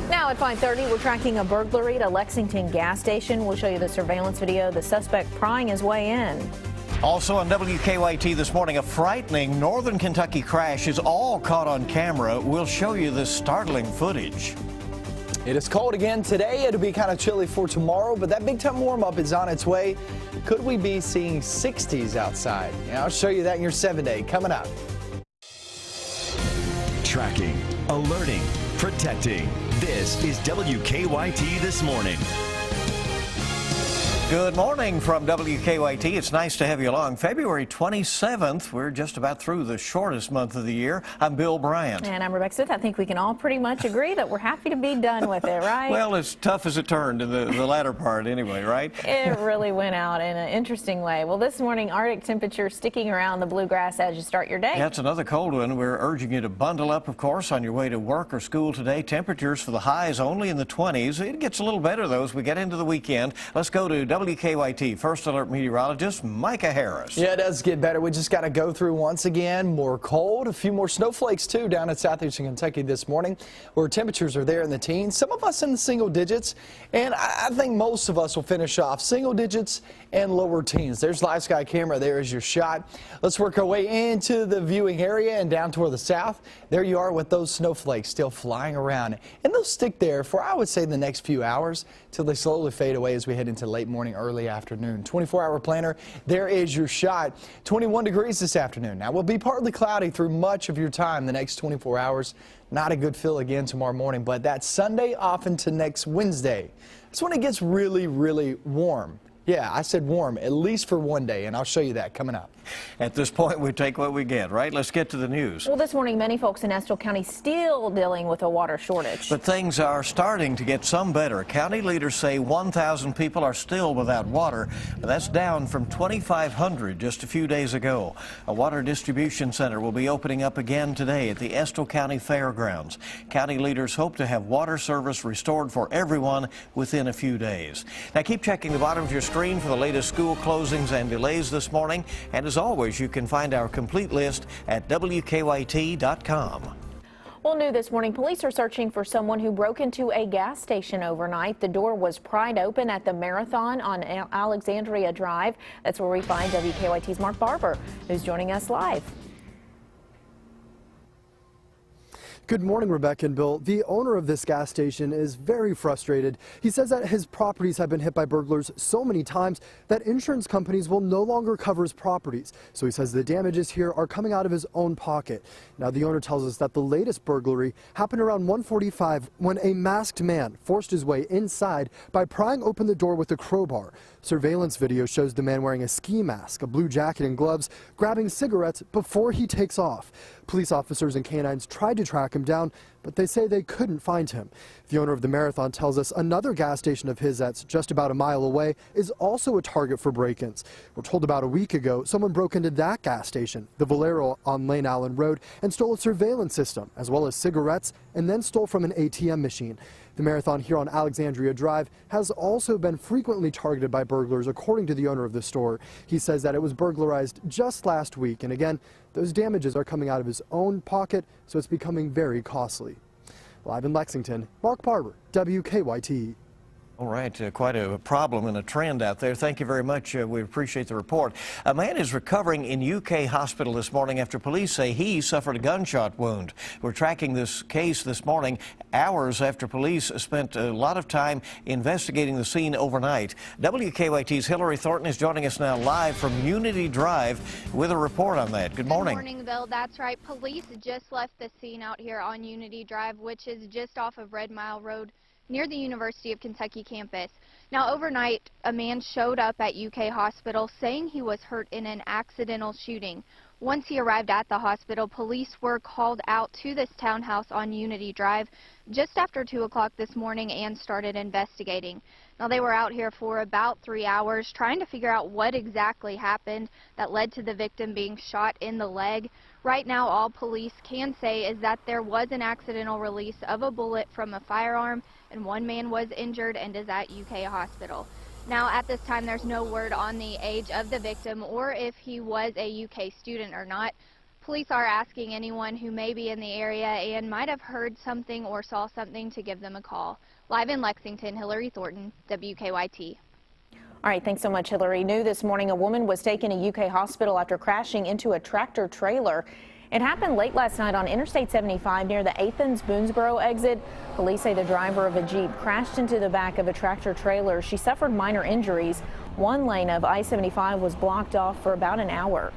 Now at 5:30, we're tracking a burglary at a Lexington gas station. We'll show you the surveillance video. The suspect prying his way in. Also on WKYT this morning, a frightening Northern Kentucky crash is all caught on camera. We'll show you this startling footage. It is cold again today. It'll be kind of chilly for tomorrow, but that big time warm up is on its way. Could we be seeing 60s outside? Yeah, I'll show you that in your 7-day coming up. Tracking, alerting, protecting. This is WKYT This Morning. Good morning from WKYT. It's nice to have you along. February 27th, we're just about through the shortest month of the year. I'm Bill Bryant. And I'm Rebecca Smith. I think we can all pretty much agree that we're happy to be done with it, right? Well, as tough as it turned in the latter part anyway, right? It really went out in an interesting way. Well, this morning, Arctic temperatures sticking around the bluegrass as you start your day. Yeah, it's another cold one. We're urging you to bundle up, of course, on your way to work or school today. Temperatures for the highs only in the 20s. It gets a little better, though, as we get into the weekend. Let's go to WKYT First Alert meteorologist Micah Harris. Yeah, it does get better. We just got to go through once again more cold, a few more snowflakes too down in southeastern Kentucky this morning, where temperatures are there in the teens, some of us in the single digits, and I think most of us will finish off single digits and lower teens. There's live sky camera. There is your shot. Let's work our way into the viewing area and down toward the south. There you are with those snowflakes still flying around, and they'll stick there for, I would say, the next few hours till they slowly fade away as we head into late morning, early afternoon. 24-hour planner, there is your shot. 21 degrees this afternoon. Now, we'll be partly cloudy through much of your time the next 24 hours. Not a good feel again tomorrow morning, but that Sunday off into next Wednesday. That's when it gets really, really warm. Yeah, I said warm, at least for one day, and I'll show you that coming up. At this point, we take what we get, right? Let's get to the news. Well, this morning, many folks in Estill County still dealing with a water shortage. But things are starting to get some better. County leaders say 1,000 people are still without water. That's down from 2,500 just a few days ago. A water distribution center will be opening up again today at the Estill County Fairgrounds. County leaders hope to have water service restored for everyone within a few days. Now, keep checking the bottom of your screen for the latest school closings and delays this morning. And as always, you can find our complete list at WKYT.com. Well, new this morning, police are searching for someone who broke into a gas station overnight. The door was pried open at the Marathon on Alexandria Drive. That's where we find WKYT's Mark Barber, who's joining us live. Good morning, Rebecca and Bill. The owner of this gas station is very frustrated. He says that his properties have been hit by burglars so many times that insurance companies will no longer cover his properties. So he says the damages here are coming out of his own pocket. Now, the owner tells us that the latest burglary happened around 1:45 when a masked man forced his way inside by prying open the door with a crowbar. Surveillance video shows the man wearing a ski mask, a blue jacket and gloves, grabbing cigarettes before he takes off. Police officers and canines tried to track him down, but they say they couldn't find him. The owner of the Marathon tells us another gas station of his that's just about a mile away is also a target for break-ins. We're told about a week ago someone broke into that gas station, the Valero on Lane Allen Road, and stole a surveillance system as well as cigarettes and then stole from an ATM machine. The Marathon here on Alexandria Drive has also been frequently targeted by burglars, according to the owner of the store. He says that it was burglarized just last week, and again, those damages are coming out of his own pocket, so it's becoming very costly. Live in Lexington, Mark Barber, WKYT. All right, quite a problem and a trend out there. Thank you very much. We appreciate the report. A man is recovering in UK hospital this morning after police say he suffered a gunshot wound. We're tracking this case this morning, hours after police spent a lot of time investigating the scene overnight. WKYT's Hillary Thornton is joining us now live from Unity Drive with a report on that. Good morning. Good morning, Bill. That's right. Police just left the scene out here on Unity Drive, which is just off of Red Mile Road, near the University of Kentucky campus. Now, overnight, a man showed up at UK hospital saying he was hurt in an accidental shooting. Once he arrived at the hospital, police were called out to this townhouse on Unity Drive just after 2 o'clock this morning and started investigating. Now, they were out here for about 3 hours trying to figure out what exactly happened that led to the victim being shot in the leg. Right now, all police can say is that there was an accidental release of a bullet from a firearm, and one man was injured and is at UK hospital. Now, at this time, there's no word on the age of the victim or if he was a UK student or not. police are asking anyone who may be in the area and might have heard something or saw something to give them a call. Live in Lexington, Hillary Thornton, WKYT. All right, thanks so much, Hillary. New this morning, a woman was taken to UK hospital after crashing into a tractor trailer. It happened late last night on Interstate 75 near the Athens-Boonesboro exit. Police say the driver of a Jeep crashed into the back of a tractor trailer. She suffered minor injuries. One lane of I-75 was blocked off for about an hour.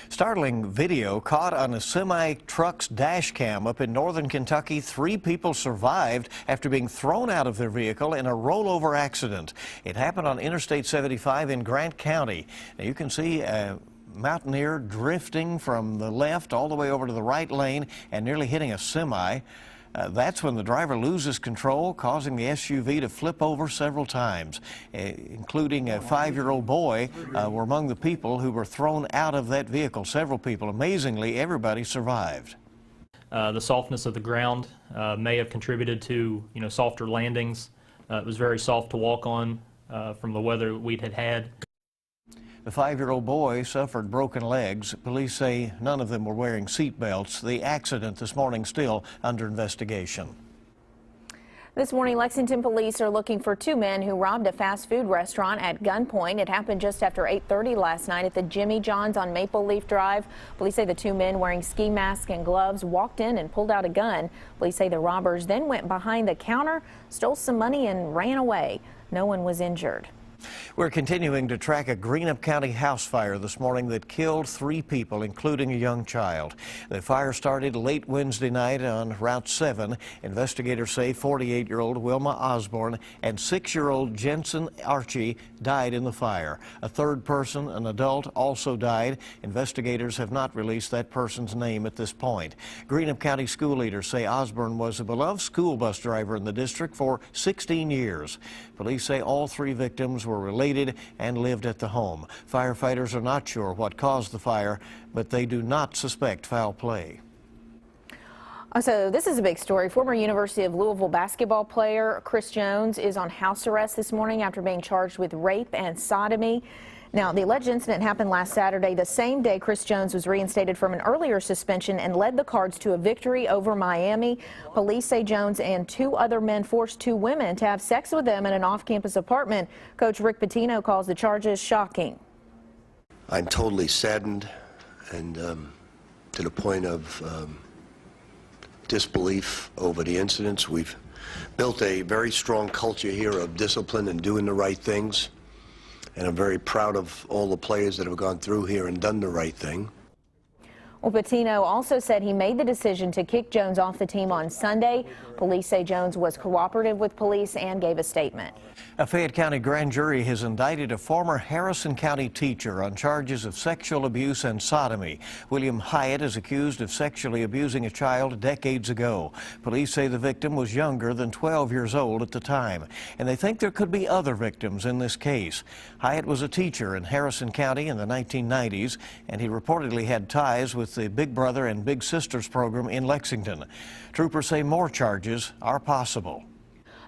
Startling video caught on a semi-truck's dash cam up in northern Kentucky. 3 people survived after being thrown out of their vehicle in a rollover accident. It happened on Interstate 75 in Grant County. Now you can see a mountaineer drifting from the left all the way over to the right lane and nearly hitting a semi. That's when the driver loses control, causing the SUV to flip over several times, including a 5-year-old boy were among the people who were thrown out of that vehicle. Several people. Amazingly, everybody survived. The softness of the ground may have contributed to, softer landings. It was very soft to walk on from the weather we had had. The 5-year-old boy suffered broken legs. Police say none of them were wearing seat belts. The accident this morning still under investigation. This morning, Lexington police are looking for 2 men who robbed a fast food restaurant at gunpoint. It happened just after 8:30 last night at the Jimmy John's on Maple Leaf Drive. Police say the 2 men wearing ski masks and gloves walked in and pulled out a gun. Police say the robbers then went behind the counter, stole some money and ran away. No one was injured. We're continuing to track a Greenup County house fire this morning that killed 3 people, including a young child. The fire started late Wednesday night on Route 7. Investigators say 48-year-old Wilma Osborne and 6-year-old Jensen Archie died in the fire. A 3rd person, an adult, also died. Investigators have not released that person's name at this point. Greenup County school leaders say Osborne was a beloved school bus driver in the district for 16 years. Police say all 3 victims were related and lived at the home. Firefighters are not sure what caused the fire, but they do not suspect foul play. So this is a big story. Former University of Louisville basketball player Chris Jones is on house arrest this morning after being charged with rape and sodomy. Now, the alleged incident happened last Saturday, the same day Chris Jones was reinstated from an earlier suspension and led the Cards to a victory over Miami. Police say Jones and 2 other men forced 2 women to have sex with them in an off-campus apartment. Coach Rick Pitino calls the charges shocking. I'm totally saddened and to the point of disbelief over the incidents. We've built a very strong culture here of discipline and doing the right things. And I'm very proud of all the players that have gone through here and done the right thing. Well, Pitino also said he made the decision to kick Jones off the team on Sunday. Police say Jones was cooperative with police and gave a statement. A Fayette County grand jury has indicted a former Harrison County teacher on charges of sexual abuse and sodomy. William Hyatt is accused of sexually abusing a child decades ago. Police say the victim was younger than 12 years old at the time, and they think there could be other victims in this case. Hyatt was a teacher in Harrison County in the 1990s, and he reportedly had ties with the Big Brother and Big Sisters program in Lexington. Troopers say more charges are possible.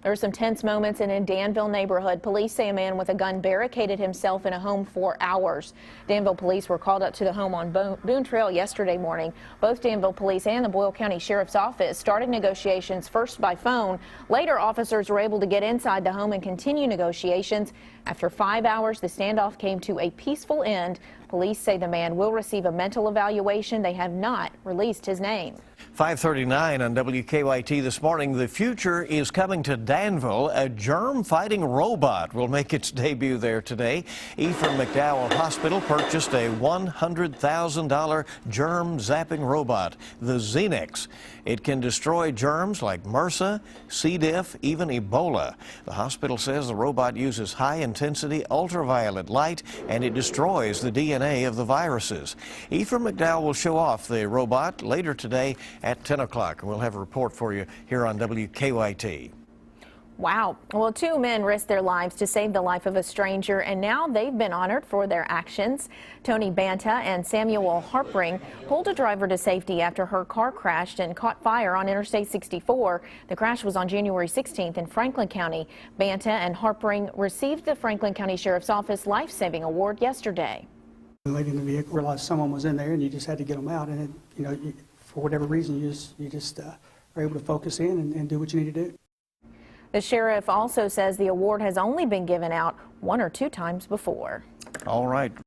There were some tense moments in a Danville neighborhood. Police say a man with a gun barricaded himself in a home for hours. Danville police were called up to the home on Boone Trail yesterday morning. Both Danville police and the Boyle County Sheriff's Office started negotiations first by phone. Later, officers were able to get inside the home and continue negotiations. After 5 hours, the standoff came to a peaceful end. Police say the man will receive a mental evaluation. They have not released his name. 5:39 on WKYT this morning. The future is coming to Danville. A germ-fighting robot will make its debut there today. Ephraim McDowell Hospital purchased a $100,000 germ-zapping robot, the Xenex. It can destroy germs like MRSA, C. diff, even Ebola. The hospital says the robot uses high-intensity ultraviolet light, and it destroys the DNA of the viruses. Ephraim McDowell will show off the robot later today at 10 o'clock. We'll have a report for you here on WKYT. Wow. Well, 2 men risked their lives to save the life of a stranger, and now they've been honored for their actions. Tony Banta and Samuel Harpring pulled a driver to safety after her car crashed and caught fire on Interstate 64. The crash was on January 16th in Franklin County. Banta and Harpring received the Franklin County Sheriff's Office Life-Saving Award yesterday. The lady in the vehicle realized someone was in there, and you just had to get them out. And for whatever reason, you just are able to focus in and do what you need to do. The sheriff also says the award has only been given out 1 or 2 times before. All right.